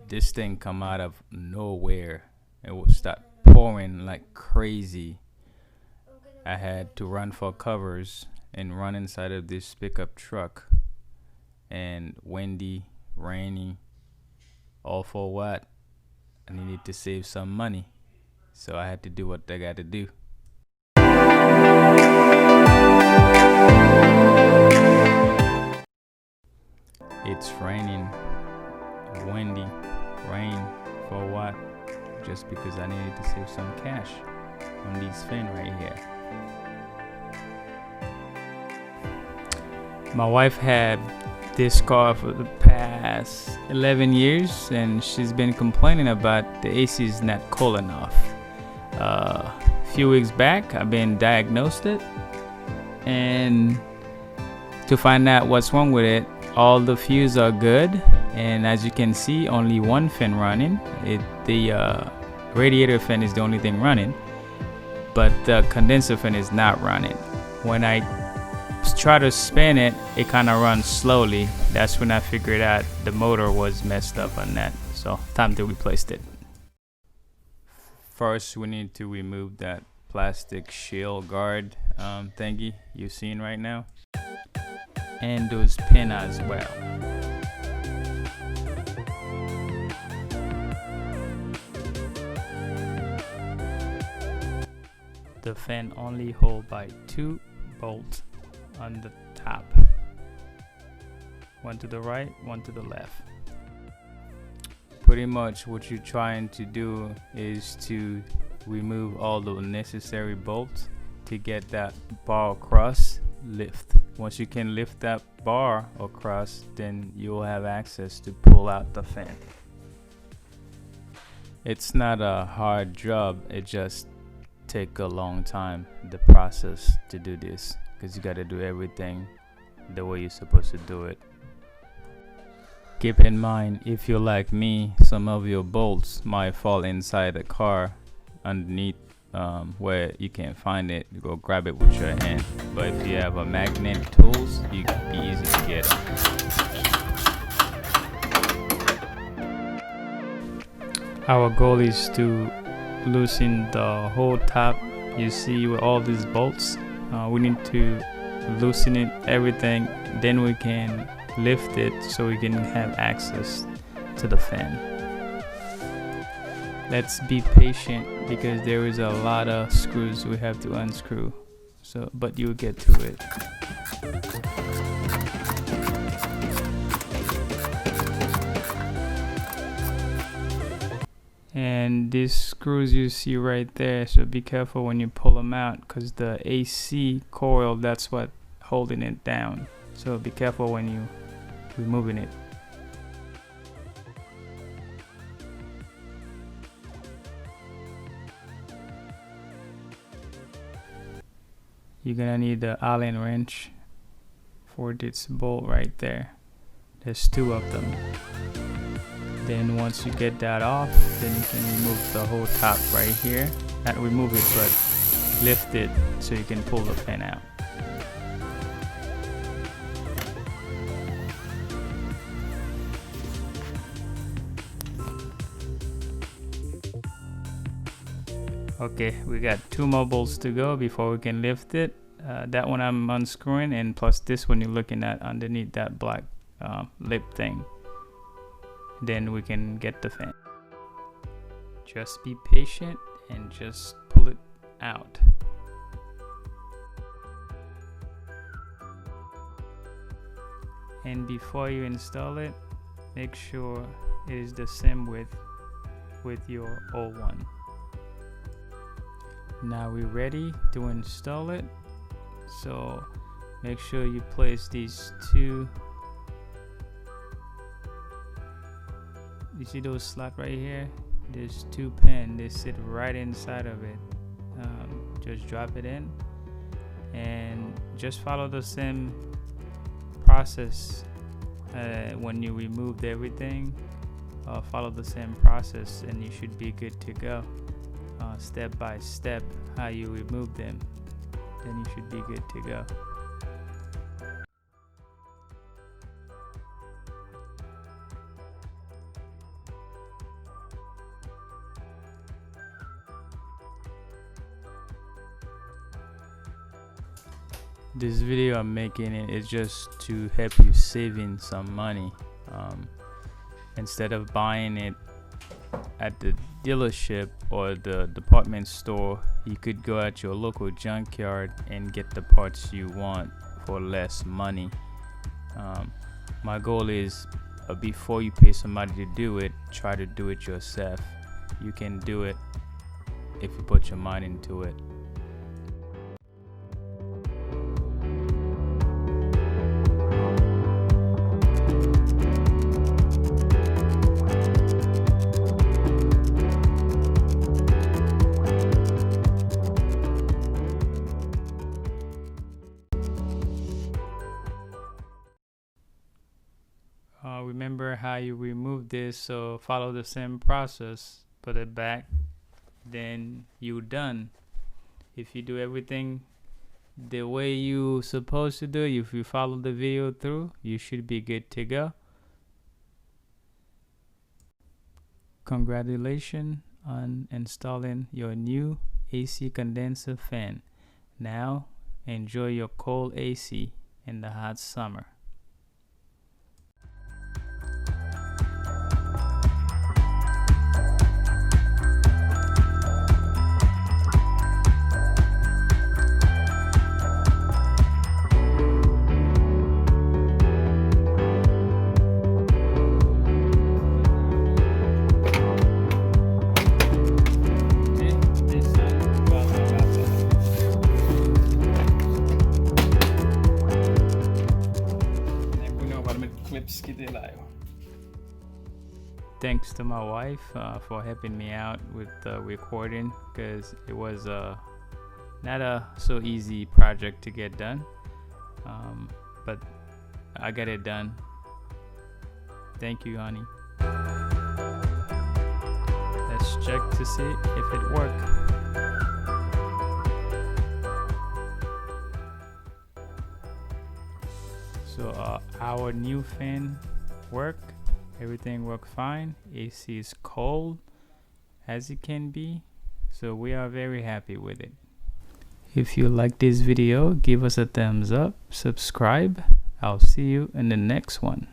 this thing come out of nowhere. It will start pouring like crazy. I had to run for covers and run inside of this pickup truck. And windy, rainy, all for what? I needed to save some money. So I had to do what I got to do. It's raining, windy, rain for what? Just because I needed to save some cash on these fins right here. My wife had this car for the past 11 years and she's been complaining about the AC is not cool enough. A few weeks back I've been diagnosed it, and to find out what's wrong with it, all the fuses are good, and as you can see, only one fan running. The radiator fan is the only thing running, but the condenser fan is not running. When I try to spin it, it kind of runs slowly. That's when I figured out the motor was messed up on that, so time to replace it. First we need to remove that plastic shield guard thingy you're seeing right now, and those pins as well. The fan only hold by 2 bolts on the top, one to the right, one to the left. Pretty much what you're trying to do is to remove all the necessary bolts to get that bar across lift. Once you can lift that bar across, then you'll have access to pull out the fan. It's not a hard job, it just take a long time, the process to do this, because you got to do everything the way you're supposed to do it. Keep in mind, if you're like me, some of your bolts might fall inside the car underneath where you can't find it. You go grab it with your hand, but if you have a magnet tools, you can be easy to get it. Our goal is to loosen the whole top. You see with all these bolts, we need to loosen it, everything, then we can lift it so we can have access to the fan. Let's be patient because there is a lot of screws we have to unscrew, but you'll get to it. And these screws you see right there, so be careful when you pull them out, because the AC coil, that's what holding it down, so be careful when you removing it. You're gonna need the Allen wrench for this bolt right there. There's 2 of them. Then once you get that off, then you can remove the whole top right here. Not remove it, but lift it so you can pull the fan out. Okay, we got 2 more bolts to go before we can lift it. That one I'm unscrewing, and plus this one you're looking at underneath that black lip thing. Then we can get the fan. Just be patient and just pull it out. And before you install it, make sure it is the same width with your old one. Now we're ready to install it, so make sure you place these 2. You see those slots right here? There's 2 pins, they sit right inside of it. Just drop it in and just follow the same process when you removed everything. Follow the same process and you should be good to go. Step by step how you remove them, then you should be good to go. This video I'm making it is just to help you saving some money. Instead of buying it at the dealership or the department store, you could go at your local junkyard and get the parts you want for less money. My goal is before you pay somebody to do it, try to do it yourself. You can do it if you put your mind into it. Remember how you remove this, so follow the same process, put it back, then you're done. If you do everything the way you supposed to do, if you follow the video through, you should be good to go. Congratulations on installing your new AC condenser fan. Now enjoy your cold AC in the hot summer. Thanks to my wife for helping me out with recording, because it was not a so easy project to get done, but I got it done. Thank you, honey. Let's check to see if it works. So our new fan worked. Everything worked fine. AC is cold as it can be, so we are very happy with it. If you like this video, give us a thumbs up, subscribe. I'll see you in the next one.